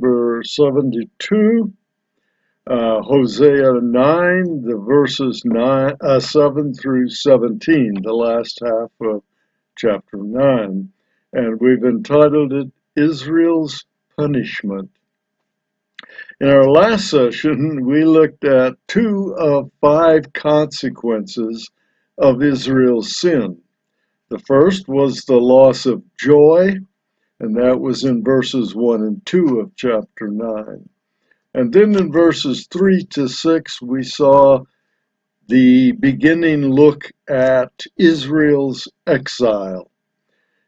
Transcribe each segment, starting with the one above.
number 72, Hosea 9, the verses 7 through 17, the last half of chapter 9. And we've entitled it, Israel's Punishment. In our last session, we looked at 2 of 5 consequences of Israel's sin. The first was the loss of joy, and that was in verses 1 and 2 of chapter 9. And then in verses 3 to 6, we saw the beginning look at Israel's exile.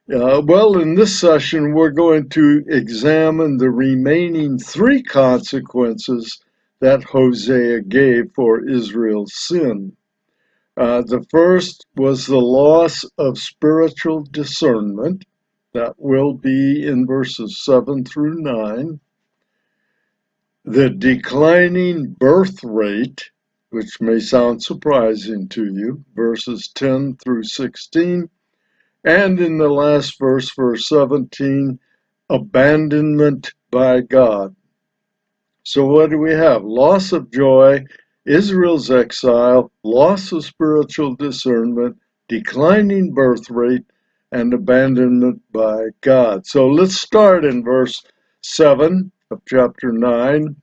Well, in this session, we're going to examine the remaining 3 consequences that Hosea gave for Israel's sin. The first was the loss of spiritual discernment. That will be in verses 7 through 9. The declining birth rate, which may sound surprising to you, verses 10 through 16. And in the last verse, verse 17, abandonment by God. So what do we have? Loss of joy, Israel's exile, loss of spiritual discernment, declining birth rate, and abandonment by God. So let's start in verse 7 of chapter 9,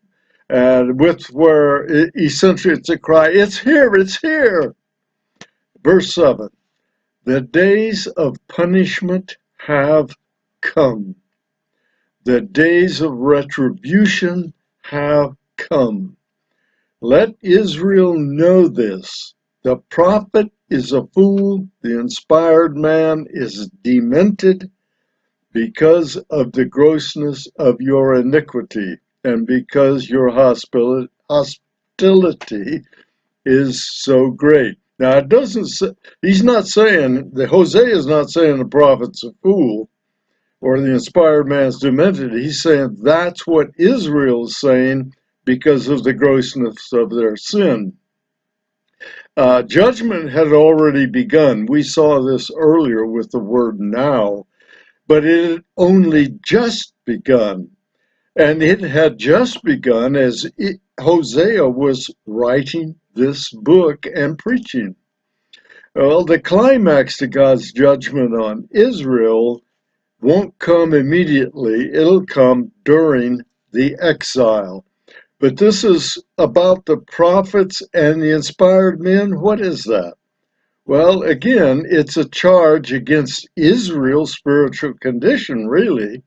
and with where essentially it's a cry, it's here, it's here. Verse 7. The days of punishment have come. The days of retribution have come. Let Israel know this. The prophet is a fool. The inspired man is demented because of the grossness of your iniquity and because your hostility is so great. Now, it doesn't say, he's not saying, Hosea is not saying the prophet's a fool or the inspired man's demented. He's saying that's what Israel's saying because of the grossness of their sin. Judgment had already begun. We saw this earlier with the word now, but it had only just begun. And it had just begun as Hosea was writing this book and preaching. Well, the climax to God's judgment on Israel won't come immediately. It'll come during the exile. But this is about the prophets and the inspired men. What is that? Well, again, it's a charge against Israel's spiritual condition, really.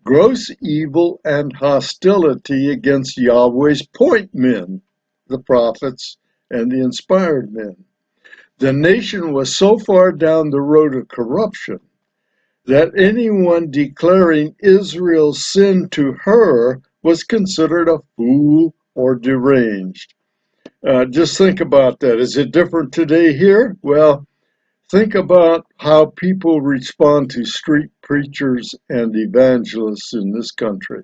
Gross evil and hostility against Yahweh's point men, the prophets and the inspired men. The nation was so far down the road of corruption that anyone declaring Israel's sin to her was considered a fool or deranged. Just think about that. Is it different today here? Well, think about how people respond to street preachers and evangelists in this country.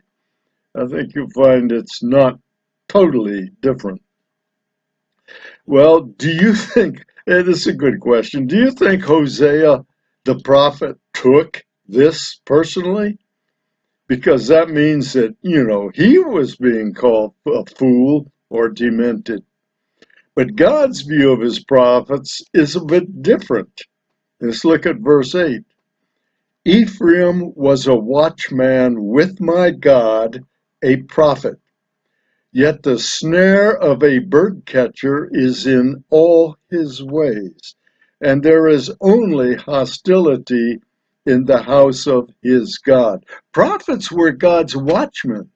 I think you'll find it's not totally different. Well, do you think, and this is a good question, do you think Hosea, the prophet, took this personally? Because that means that, he was being called a fool or demented. But God's view of his prophets is a bit different. Let's look at verse 8. Ephraim was a watchman with my God, a prophet. Yet the snare of a birdcatcher is in all his ways, and there is only hostility in the house of his God. Prophets were God's watchmen.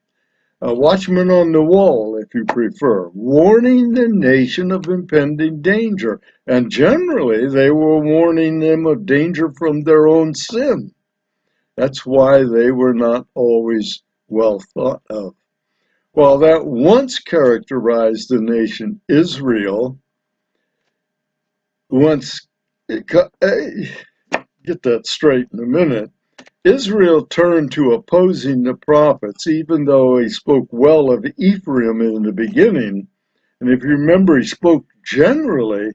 A watchman on the wall, if you prefer, warning the nation of impending danger. And generally, they were warning them of danger from their own sin. That's why they were not always well thought of. While that once characterized the nation Israel, get that straight in a minute, Israel turned to opposing the prophets, even though he spoke well of Ephraim in the beginning. And if you remember, he spoke generally,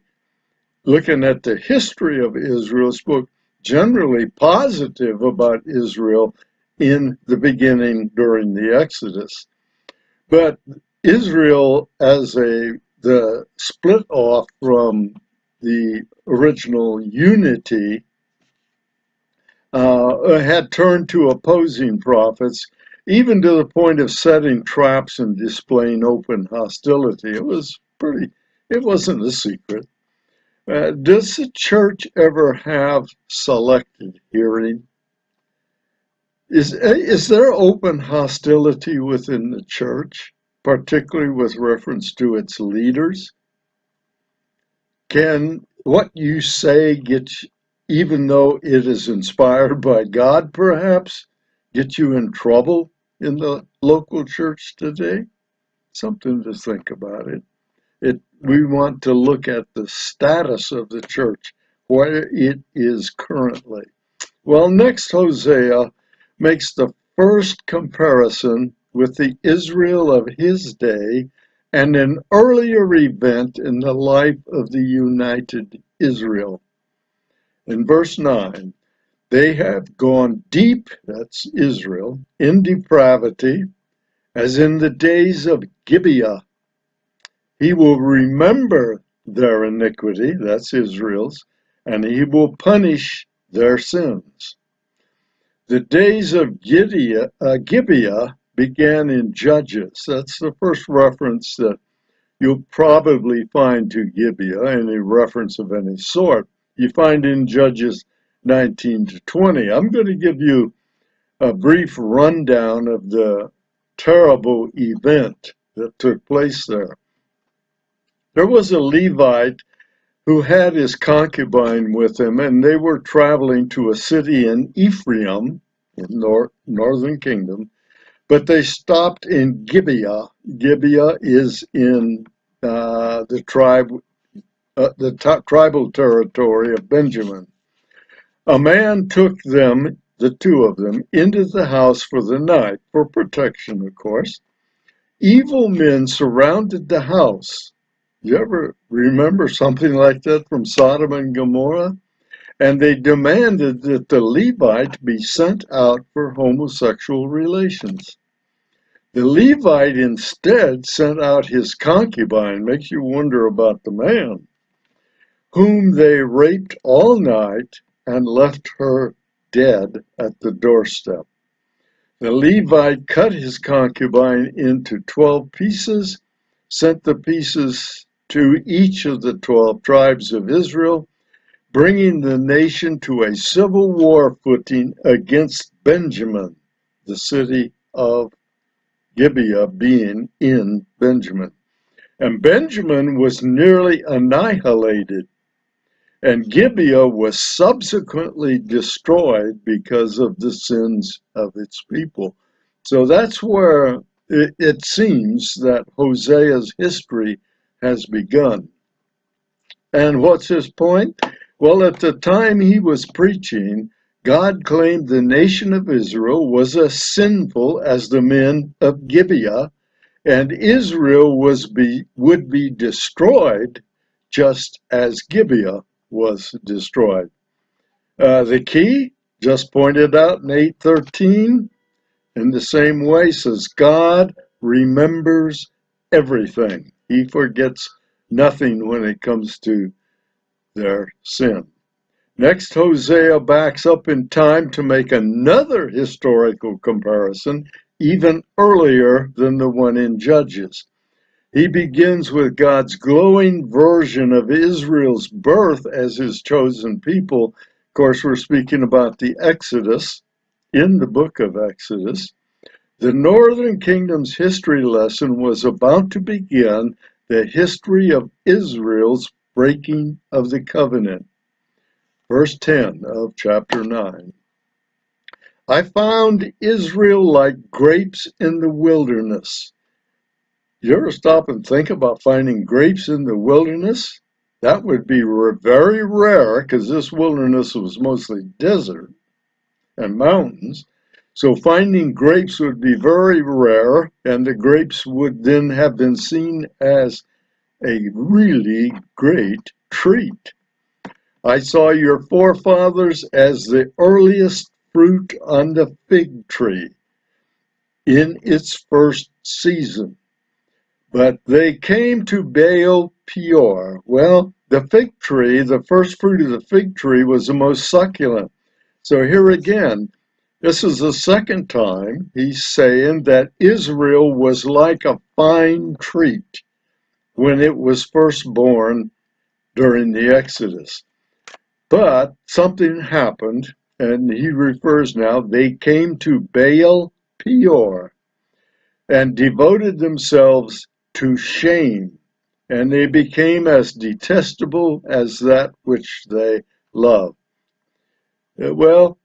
looking at the history of Israel, spoke generally positive about Israel in the beginning during the Exodus. But Israel, as the split off from the original unity, had turned to opposing prophets, even to the point of setting traps and displaying open hostility. It wasn't a secret. Does the church ever have selective hearing? Is there open hostility within the church, particularly with reference to its leaders? Can what you say even though it is inspired by God, perhaps, get you in trouble in the local church today? Something to think about we want to look at the status of the church, where it is currently. Well, next Hosea makes the first comparison with the Israel of his day and an earlier event in the life of the united Israel. In verse 9, they have gone deep, that's Israel, in depravity, as in the days of Gibeah. He will remember their iniquity, that's Israel's, and he will punish their sins. The days of Gibeah began in Judges. That's the first reference that you'll probably find to Gibeah, any reference of any sort. You find in Judges 19 to 20. I'm going to give you a brief rundown of the terrible event that took place there. There was a Levite who had his concubine with him, and they were traveling to a city in Ephraim, in northern kingdom, but they stopped in Gibeah. Gibeah is in the tribal territory of Benjamin. A man took them, the two of them, into the house for the night, for protection, of course. Evil men surrounded the house. You ever remember something like that from Sodom and Gomorrah? And they demanded that the Levite be sent out for homosexual relations. The Levite instead sent out his concubine, makes you wonder about the man, whom they raped all night and left her dead at the doorstep. The Levite cut his concubine into 12 pieces, sent the pieces to each of the 12 tribes of Israel, bringing the nation to a civil war footing against Benjamin, the city of Gibeah being in Benjamin. And Benjamin was nearly annihilated, and Gibeah was subsequently destroyed because of the sins of its people. So that's where it seems that Hosea's history has begun. And what's his point? Well, at the time he was preaching, God claimed the nation of Israel was as sinful as the men of Gibeah, and Israel would be destroyed just as Gibeah was destroyed. The key, just pointed out in 8:13, in the same way, says God remembers everything. He forgets nothing when it comes to their sin. Next, Hosea backs up in time to make another historical comparison, even earlier than the one in Judges. He begins with God's glowing version of Israel's birth as his chosen people. Of course, we're speaking about the Exodus in the book of Exodus. The Northern Kingdom's history lesson was about to begin the history of Israel's breaking of the covenant. Verse 10 of chapter 9. I found Israel like grapes in the wilderness. You ever stop and think about finding grapes in the wilderness? That would be very rare, because this wilderness was mostly desert and mountains. So finding grapes would be very rare, and the grapes would then have been seen as a really great treat. I saw your forefathers as the earliest fruit on the fig tree in its first season. But they came to Baal Peor. Well, the fig tree, the first fruit of the fig tree was the most succulent. So here again, this is the second time he's saying that Israel was like a fine treat when it was first born during the Exodus. But something happened, and he refers now, they came to Baal Peor and devoted themselves to shame, and they became as detestable as that which they loved. Well,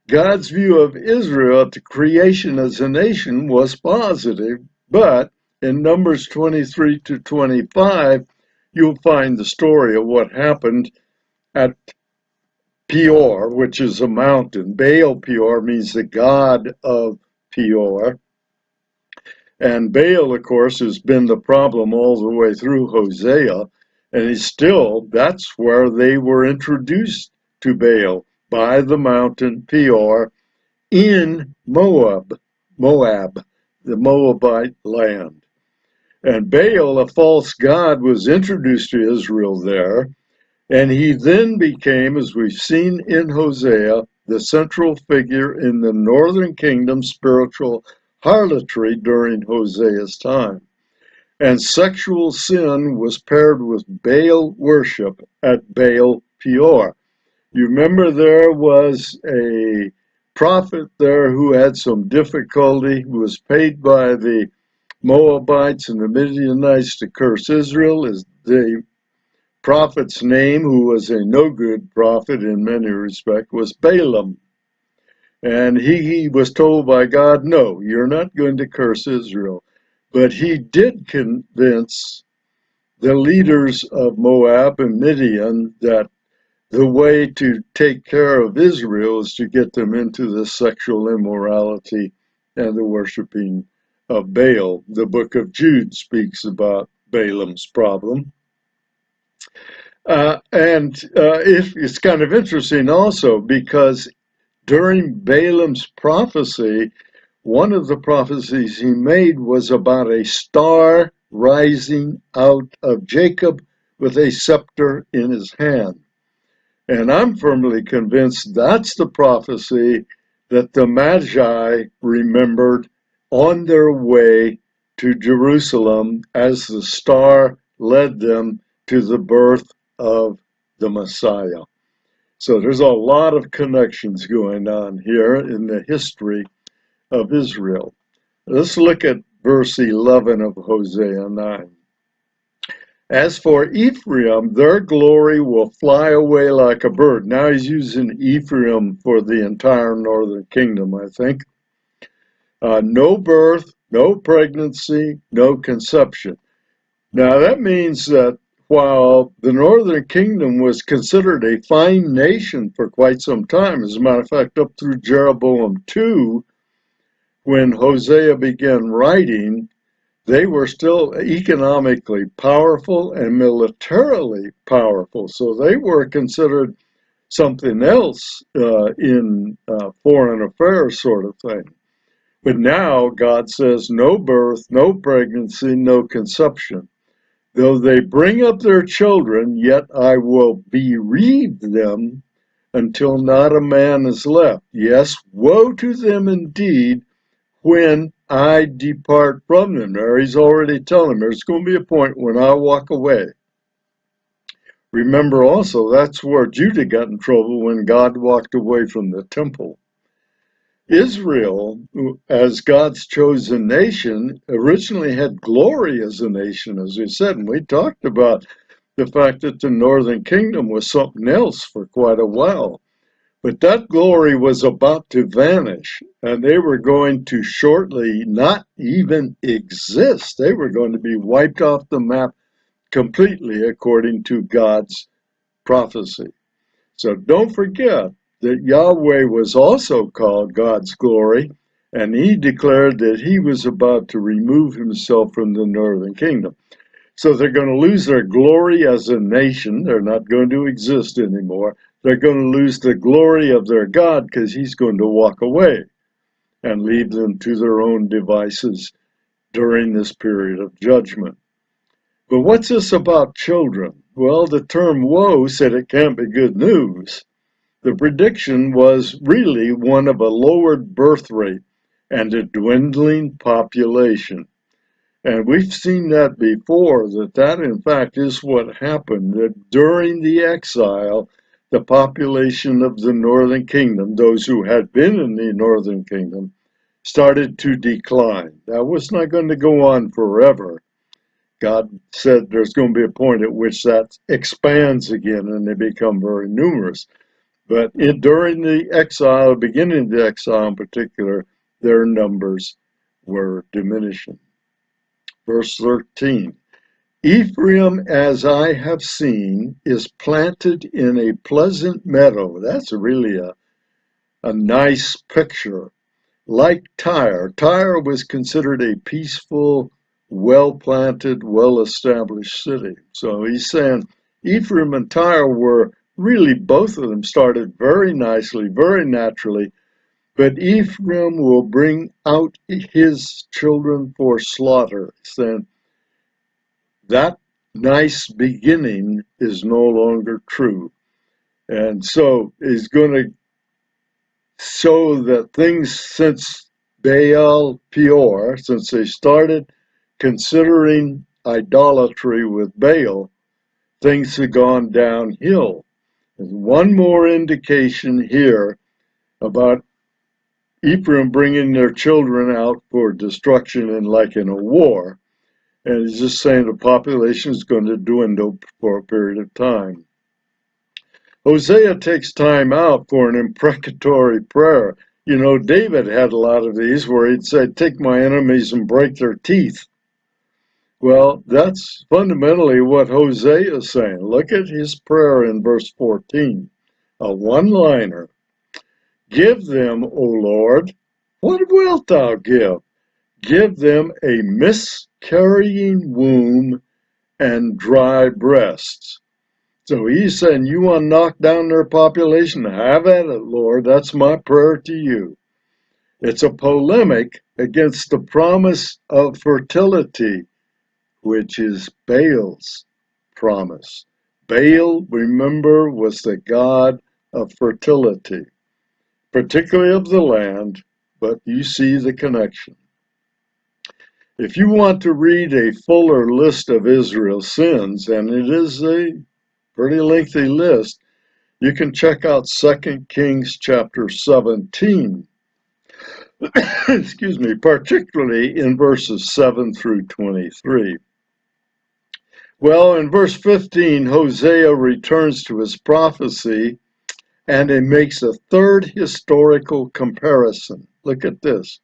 God's view of Israel at the creation as a nation was positive, but in Numbers 23 to 25, you'll find the story of what happened at Peor, which is a mountain. Baal Peor means the god of Peor. And Baal, of course, has been the problem all the way through Hosea. And that's where they were introduced to Baal, by the mountain Peor in Moab, the Moabite land. And Baal, a false god, was introduced to Israel there. And he then became, as we've seen in Hosea, the central figure in the northern kingdom's spiritual harlotry during Hosea's time. And sexual sin was paired with Baal worship at Baal Peor. You remember there was a prophet there who had some difficulty, who was paid by the Moabites and the Midianites to curse Israel. Is the prophet's name, who was a no-good prophet in many respects, was Balaam. And he was told by God, no, you're not going to curse Israel. But he did convince the leaders of Moab and Midian that the way to take care of Israel is to get them into the sexual immorality and the worshiping of Baal. The book of Jude speaks about Balaam's problem. It's kind of interesting also because during Balaam's prophecy, one of the prophecies he made was about a star rising out of Jacob with a scepter in his hand. And I'm firmly convinced that's the prophecy that the Magi remembered on their way to Jerusalem as the star led them to the birth of the Messiah. So there's a lot of connections going on here in the history of Israel. Let's look at verse 11 of Hosea 9. As for Ephraim, their glory will fly away like a bird. Now he's using Ephraim for the entire northern kingdom, I think. No birth, no pregnancy, no conception. Now that means that while the northern kingdom was considered a fine nation for quite some time, as a matter of fact, up through Jeroboam II, when Hosea began writing, they were still economically powerful and militarily powerful. So they were considered something else in foreign affairs sort of thing. But now God says no birth, no pregnancy, no conception. Though they bring up their children, yet I will bereave them until not a man is left. Yes, woe to them indeed when I depart from them. There he's already telling them there's going to be a point when I walk away. Remember also, that's where Judah got in trouble when God walked away from the temple. Israel, as God's chosen nation, originally had glory as a nation, as we said, and we talked about the fact that the northern kingdom was something else for quite a while. But that glory was about to vanish, and they were going to shortly not even exist. They were going to be wiped off the map completely, according to God's prophecy. So don't forget that Yahweh was also called God's glory, and he declared that he was about to remove himself from the northern kingdom. So they're going to lose their glory as a nation. They're not going to exist anymore. They're going to lose the glory of their God because he's going to walk away and leave them to their own devices during this period of judgment. But what's this about children? Well, the term woe said it can't be good news. The prediction was really one of a lowered birth rate and a dwindling population. And we've seen that before, that in fact is what happened, that during the exile, the population of the northern kingdom, those who had been in the northern kingdom, started to decline. That was not going to go on forever. God said there's going to be a point at which that expands again and they become very numerous. But during the exile, beginning of the exile in particular, their numbers were diminishing. Verse 13, Ephraim, as I have seen, is planted in a pleasant meadow. That's really a nice picture. Like Tyre. Tyre was considered a peaceful, well-planted, well-established city. So he's saying Ephraim and Tyre were really, both of them started very nicely, very naturally, but Ephraim will bring out his children for slaughter. Saying that nice beginning is no longer true. And so he's going to show that things since Baal Peor, since they started considering idolatry with Baal, things have gone downhill. There's one more indication here about Ephraim bringing their children out for destruction and like in a war. And he's just saying the population is going to dwindle for a period of time. Hosea takes time out for an imprecatory prayer. You know, David had a lot of these where he'd say, take my enemies and break their teeth. Well, that's fundamentally what Hosea is saying. Look at his prayer in verse 14, a one-liner. Give them, O Lord, what wilt thou give? Give them a miscarrying womb and dry breasts. So he's saying, you want to knock down their population? Have at it, Lord. That's my prayer to you. It's a polemic against the promise of fertility, which is Baal's promise. Baal, remember, was the god of fertility, particularly of the land, but you see the connection. If you want to read a fuller list of Israel's sins, and it is a pretty lengthy list, you can check out 2 Kings chapter 17. Excuse me, particularly in verses 7 through 23. Well, in verse 15, Hosea returns to his prophecy and it makes a third historical comparison. Look at this.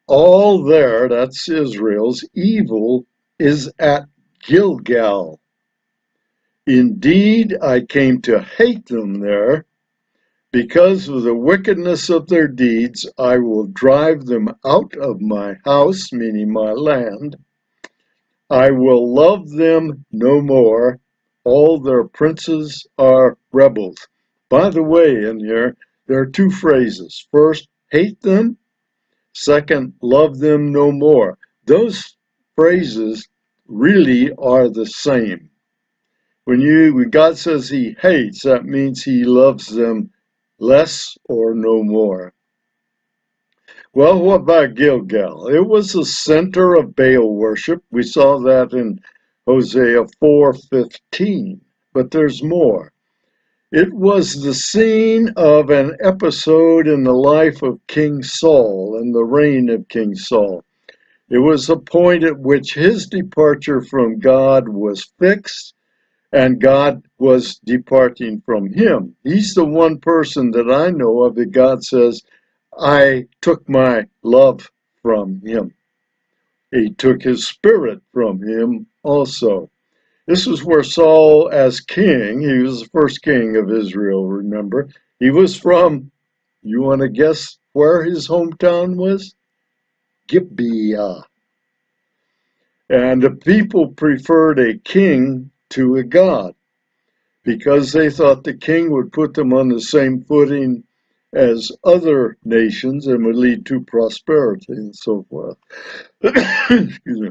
All there, that's Israel's, evil is at Gilgal. Indeed, I came to hate them there. Because of the wickedness of their deeds, I will drive them out of my house, meaning my land. I will love them no more. All their princes are rebels. By the way, in here, there are two phrases. First, hate them. Second, love them no more. Those phrases really are the same. When God says he hates, that means he loves them less or no more. Well, what about Gilgal? It was the center of Baal worship. We saw that in Hosea 4:15, but there's more. It was the scene of an episode in the life of King Saul and the reign of King Saul. It was a point at which his departure from God was fixed and God was departing from him. He's the one person that I know of that God says, I took my love from him. He took his spirit from him also. This was where Saul, as king, he was the first king of Israel, remember? He was from, you want to guess where his hometown was? Gibeah. And the people preferred a king to a god. because they thought the king would put them on the same footing as other nations and would lead to prosperity and so forth. Excuse me.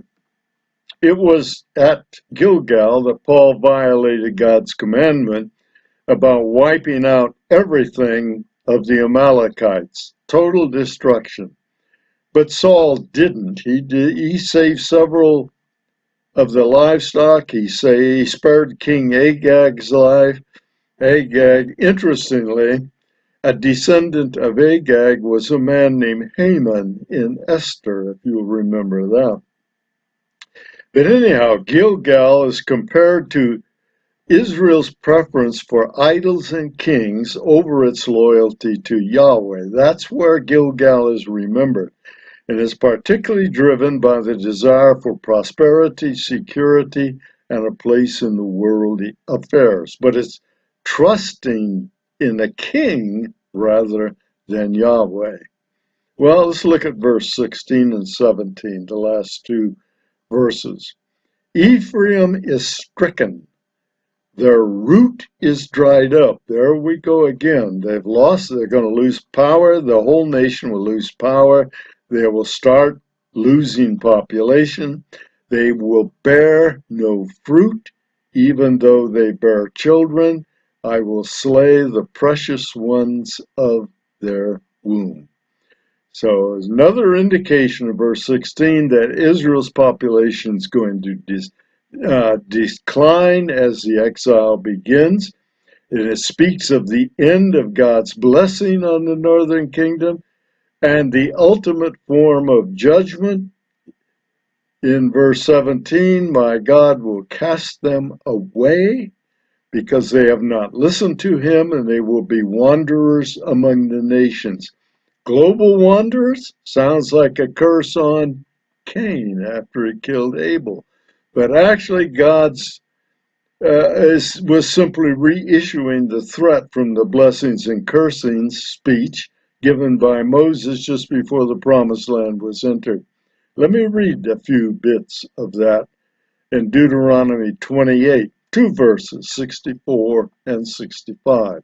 It was at Gilgal that Paul violated God's commandment about wiping out everything of the Amalekites, total destruction. But Saul didn't. He saved several of the livestock. He spared King Agag's life. Agag, interestingly, a descendant of Agag was a man named Haman in Esther, if you'll remember that. But anyhow, Gilgal is compared to Israel's preference for idols and kings over its loyalty to Yahweh. That's where Gilgal is remembered, and is particularly driven by the desire for prosperity, security, and a place in the world affairs. But it's trusting in a king rather than Yahweh. Well, let's look at verse 16 and 17, the last two verses. Ephraim is stricken. Their root is dried up. There we go again. They're going to lose power. The whole nation will lose power. They will start losing population. They will bear no fruit, even though they bear children. I will slay the precious ones of their womb. So there's another indication of verse 16 that Israel's population is going to decline as the exile begins. And it speaks of the end of God's blessing on the northern kingdom and the ultimate form of judgment. In verse 17, my God will cast them away because they have not listened to him, and they will be wanderers among the nations. Global wanderers sounds like a curse on Cain after he killed Abel. But actually, God's was simply reissuing the threat from the blessings and cursings speech given by Moses just before the promised land was entered. Let me read a few bits of that in Deuteronomy 28, two verses, 64 and 65.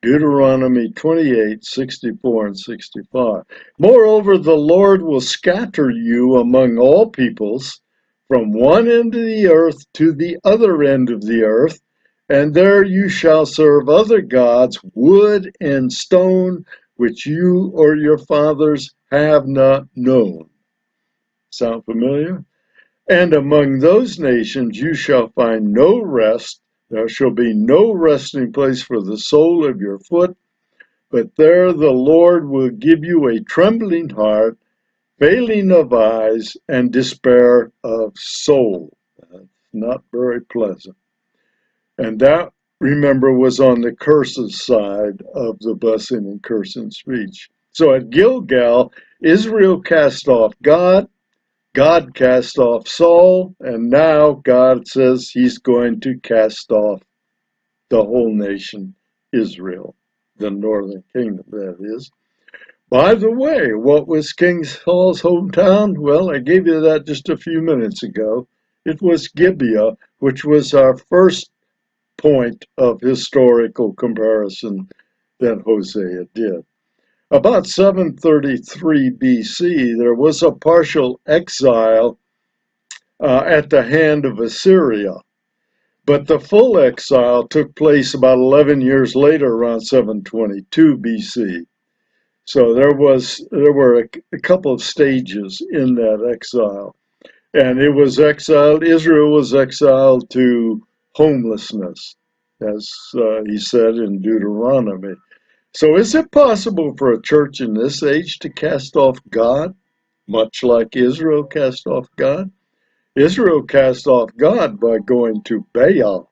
Deuteronomy 28, 64 and 65. Moreover, the Lord will scatter you among all peoples, from one end of the earth to the other end of the earth, and there you shall serve other gods, wood and stone, which you or your fathers have not known. Sound familiar? And among those nations you shall find no rest. There shall be no resting place for the sole of your foot, but there the Lord will give you a trembling heart, failing of eyes, and despair of soul. That's not very pleasant. And that, remember, was on the curses side of the blessing and cursing speech. So at Gilgal, Israel cast off God, God cast off Saul, and now God says he's going to cast off the whole nation, Israel, the northern kingdom, that is. By the way, what was King Saul's hometown? Well, I gave you that just a few minutes ago. It was Gibeah, which was our first point of historical comparison that Hosea did. About 733 BC, there was a partial exile at the hand of Assyria. But the full exile took place about 11 years later, around 722 BC. So there were a couple of stages in that exile. And Israel was exiled to homelessness, as he said in Deuteronomy. So is it possible for a church in this age to cast off God, much like Israel cast off God? Israel cast off God by going to Baal.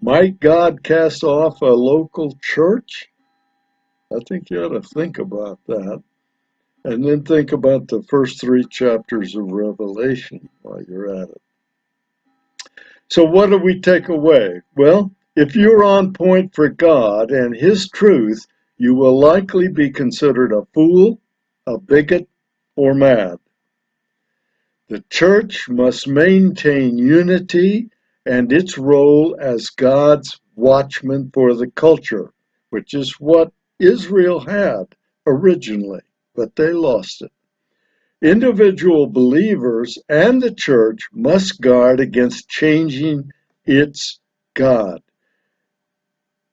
Might God cast off a local church? I think you ought to think about that. And then think about the first three chapters of Revelation while you're at it. So what do we take away? Well, if you're on point for God and his truth, you will likely be considered a fool, a bigot, or mad. The church must maintain unity and its role as God's watchman for the culture, which is what Israel had originally, but they lost it. Individual believers and the church must guard against changing its God.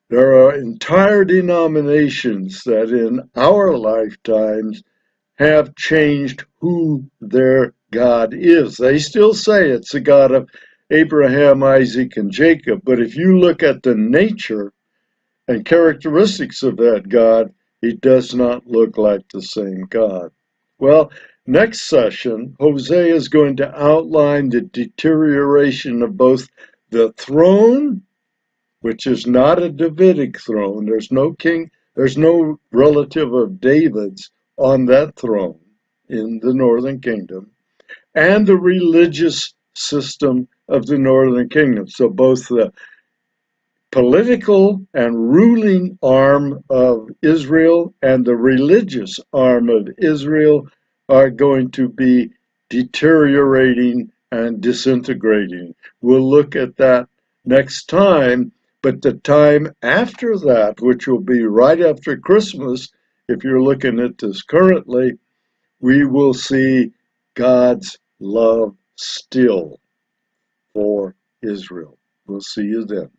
There are entire denominations that in our lifetimes have changed who their God is. They still say it's the God of Abraham, Isaac, and Jacob, but if you look at the nature and characteristics of that God, he does not look like the same God. Well, next session, Hosea is going to outline the deterioration of both the throne, which is not a Davidic throne. There's no king, there's no relative of David's on that throne in the northern kingdom, and the religious system of the northern kingdom. So both the political and ruling arm of Israel and the religious arm of Israel are going to be deteriorating and disintegrating. We'll look at that next time, but the time after that, which will be right after Christmas, if you're looking at this currently, we will see God's love still for Israel. We'll see you then.